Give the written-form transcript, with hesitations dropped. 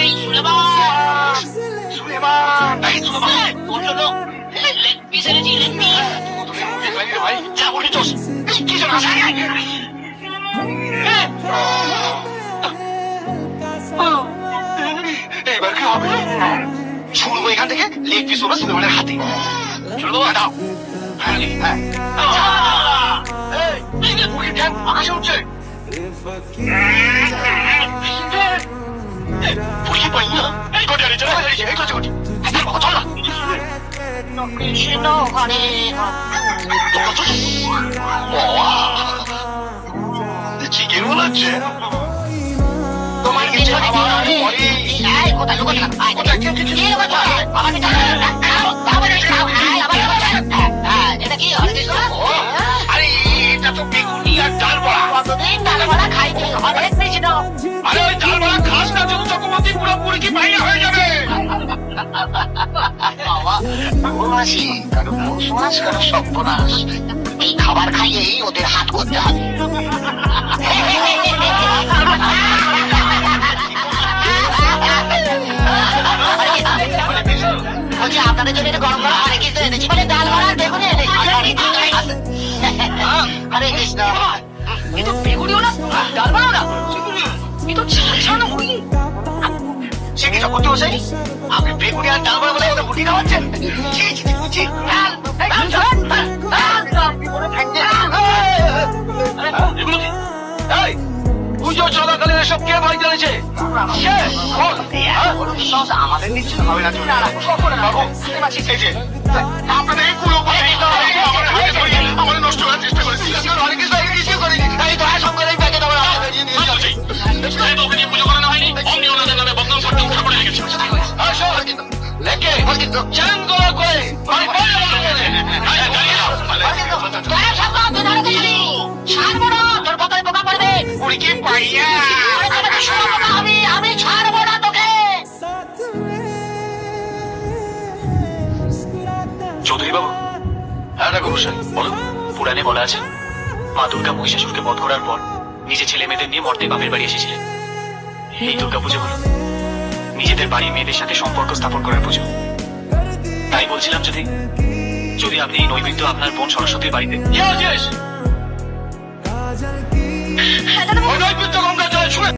এই সুলেমান, সুলেমান, এই সুলেমান, তোর জন্য লেগ পিস এনেছি, লেগ পিস। ভাই যা বলেছিস কিছু না। এবার কি হবে? শুনবো এখান থেকে লেগ পিস হবে সুলেমানের হাতে। শুনবো দাও। আকাশে উঠছে। পুড়িয়ে পাই না। এই কোটি আরে চলে এই কোটি কোটি। চল না। কৃষ্ণ হরে চিকেন বলাচ্ছে তোমার কিছু কোথায় লোক এটা কি আরে এটা তো বেগুনি আর ডাল বড়া। কতদিন ডাল বড়া খাইনি, অনেক বেশি দাও। আরে ওই ডাল বড়া খাস না, যখন চকমতি পুরোপুরি কি বাইরে হয়ে যাবে। এই খাবার খাইয়েই ওদের হাত করতে হবে। বলছি আপনাদের জন্য গরম গরম অনেক কিছু এনেছি, মানে ডাল ভরা বেগুনি এনেছি। হরে কৃষ্ণ। কিন্তু বেগুনিও না, ডাল ভরাও না, কিন্তু ছাড়ানো মুড়ি। সে কি করতে বসে আপনি বেগুনি আর ডাল ভরা বলে ওটা মুড়ি খাওয়াচ্ছেন? পুজো চলাকালীন এসব কে ভাই জ্বালিয়েছে? আমাদের নিশ্চিত হবে না। আপনাদের আমাদের নষ্ট করার চেষ্টা করেছি। পুজো করানো হয়নি, অমনি ওনাদের নামে বদনাম করতে উঠে পড়ে লেগেছে। চৌধুরী বাবু, হ্যাঁ ডাকো বলো। পুরাণে বলা আছে মা দুর্গা মহিষাসুরকে বধ করার পর নিজের ছেলে মেয়েদের নিয়ে মর্তে বাপের বাড়ি এসেছিলেন। এই দুর্গা পুজো হলো নিজেদের বাড়ির মেয়েদের সাথে সম্পর্ক স্থাপন করার পুজো। তাই বলছিলাম যদি আপনি এই নৈবেদ্য আপনার বোন সরস্বতীর বাড়িতে নৈবেদ্য গঙ্গা জল ছুঁড়ে